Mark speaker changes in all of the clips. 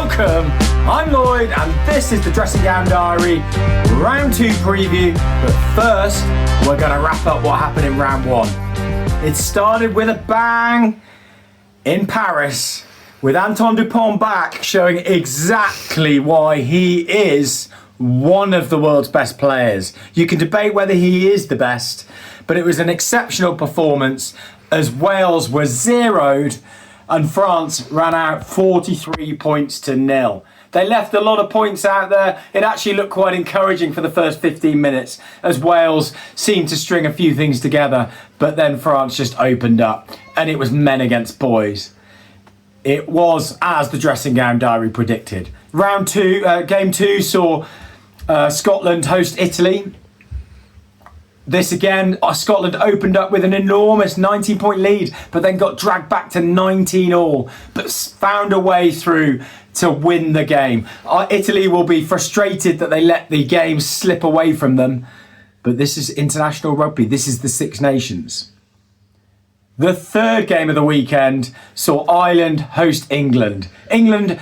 Speaker 1: Welcome, I'm Lloyd and this is the Dressing Gown Diary Round 2 preview, but first we're going to wrap up what happened in Round 1. It started with a bang in Paris with Antoine Dupont back, showing exactly why he is one of the world's best players. You can debate whether he is the best, but it was an exceptional performance as Wales were zeroed and France ran out 43 points to 0. They left a lot of points out there. It actually looked quite encouraging for the first 15 minutes as Wales seemed to string a few things together, but then France just opened up and it was men against boys. It was as the Dressing Gown Diary predicted. Round 2, game 2 saw Scotland host Italy. This again, Scotland opened up with an enormous 19-point lead, but then got dragged back to 19-all, but found a way through to win the game. Italy will be frustrated that they let the game slip away from them, but this is international rugby. This is the Six Nations. The third game of the weekend saw Ireland host England. England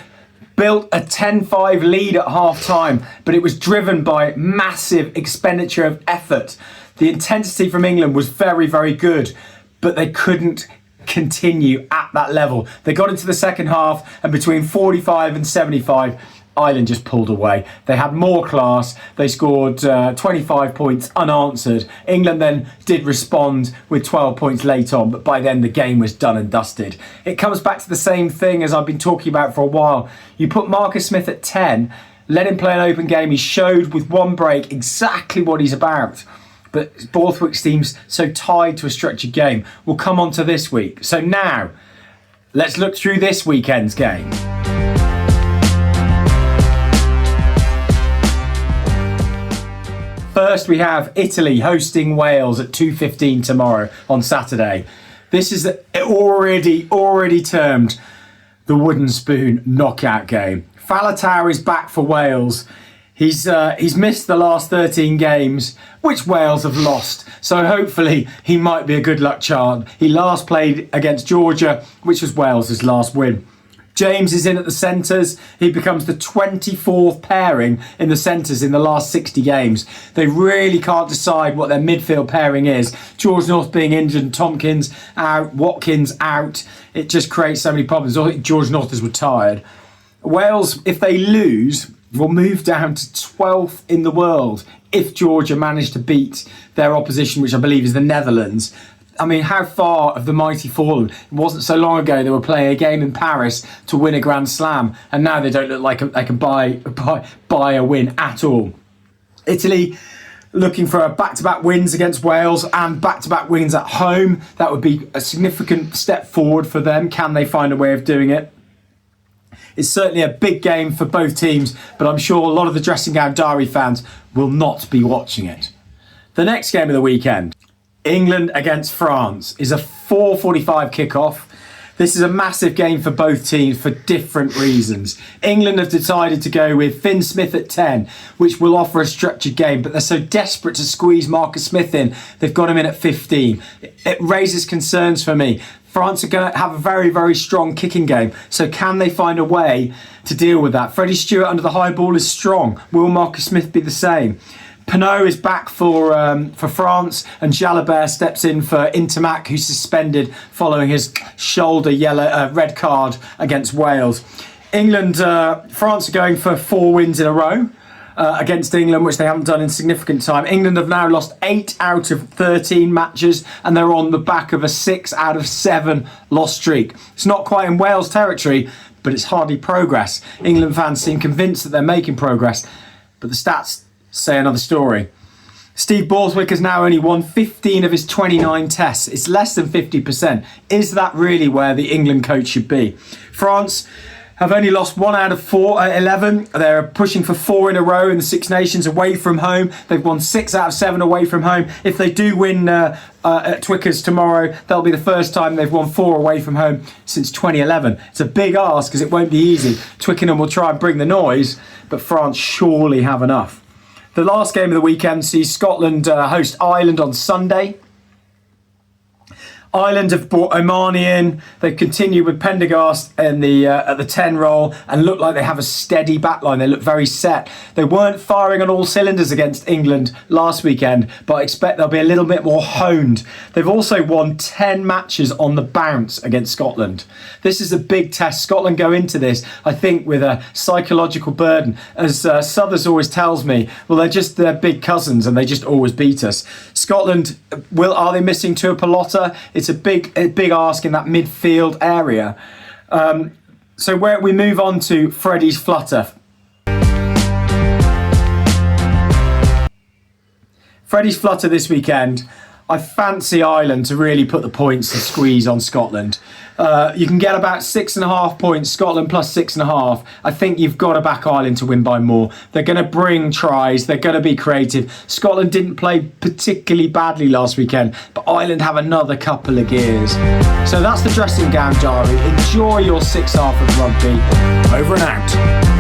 Speaker 1: built a 10-5 lead at half-time, but it was driven by massive expenditure of effort. The intensity from England was very, very good, but they couldn't continue at that level. They got into the second half, and between 45 and 75, Ireland just pulled away. They had more class. They scored 25 points unanswered. England then did respond with 12 points late on, but by then the game was done and dusted. It comes back to the same thing as I've been talking about for a while. You put Marcus Smith at 10, let him play an open game. He showed with one break exactly what he's about. But Borthwick seems so tied to a structured game. We'll come on to this week. So now, let's look through this weekend's game. First, we have Italy hosting Wales at 2:15 tomorrow on Saturday. This is already termed the wooden spoon knockout game. Faletau is back for Wales. He's missed the last 13 games, which Wales have lost. So hopefully he might be a good luck charm. He last played against Georgia, which was Wales' last win. James is in at the centres. He becomes the 24th pairing in the centres in the last 60 games. They really can't decide what their midfield pairing is. George North being injured, Tompkins out, Watkins out. It just creates so many problems. I think George North is retired. Wales, if they lose, will move down to 12th in the world if Georgia manage to beat their opposition, which I believe is the Netherlands. I mean, how far have the mighty fallen? It wasn't so long ago they were playing a game in Paris to win a Grand Slam, and now they don't look like they can buy a win at all. Italy looking for a back-to-back wins against Wales and back-to-back wins at home. That would be a significant step forward for them. Can they find a way of doing it? It's certainly a big game for both teams, but I'm sure a lot of the Dressing Gown Diary fans will not be watching it. The next game of the weekend, England against France, is a 4:45 kickoff. This is a massive game for both teams for different reasons. England have decided to go with Finn Smith at 10, which will offer a structured game, but they're so desperate to squeeze Marcus Smith in, they've got him in at 15. It raises concerns for me. France are going to have a very, very strong kicking game. So can they find a way to deal with that? Freddie Stewart under the high ball is strong. Will Marcus Smith be the same? Pinot is back for France, and Jalabert steps in for Intermac, who's suspended following his shoulder red card against Wales. France are going for 4 wins in a row against England, which they haven't done in significant time. England have now lost 8 out of 13 matches, and they're on the back of a 6 out of 7 loss streak. It's not quite in Wales territory, but it's hardly progress. England fans seem convinced that they're making progress, but the stats say another story. Steve Borthwick has now only won 15 of his 29 tests. It's less than 50%. Is that really where the England coach should be? France have only lost 1 out of 11. They're pushing for 4 in a row in the Six Nations away from home. They've won 6 out of 7 away from home. If they do win at Twickers tomorrow, that'll be the first time they've won 4 away from home since 2011. It's a big ask because it won't be easy. Twickenham will try and bring the noise, but France surely have enough. The last game of the weekend sees Scotland host Ireland on Sunday. Ireland have brought Omani in. They continue with Pendergast in the at the 10 role and look like they have a steady backline. They look very set. They weren't firing on all cylinders against England last weekend, but I expect they'll be a little bit more honed. They've also won 10 matches on the bounce against Scotland. This is a big test. Scotland go into this, I think, with a psychological burden. As Southers always tells me, well, they're just their big cousins and they just always beat us. Scotland, are they missing Tuipulotu? It's a big ask in that midfield area. So where we move on to Freddie's flutter. Freddie's flutter this weekend. I fancy Ireland to really put the points to squeeze on Scotland. You can get about 6.5 points, Scotland plus 6.5. I think you've got to back Ireland to win by more. They're going to bring tries. They're going to be creative. Scotland didn't play particularly badly last weekend, but Ireland have another couple of gears. So that's the dressing gown diary. Enjoy your 6.5 of rugby. Over and out.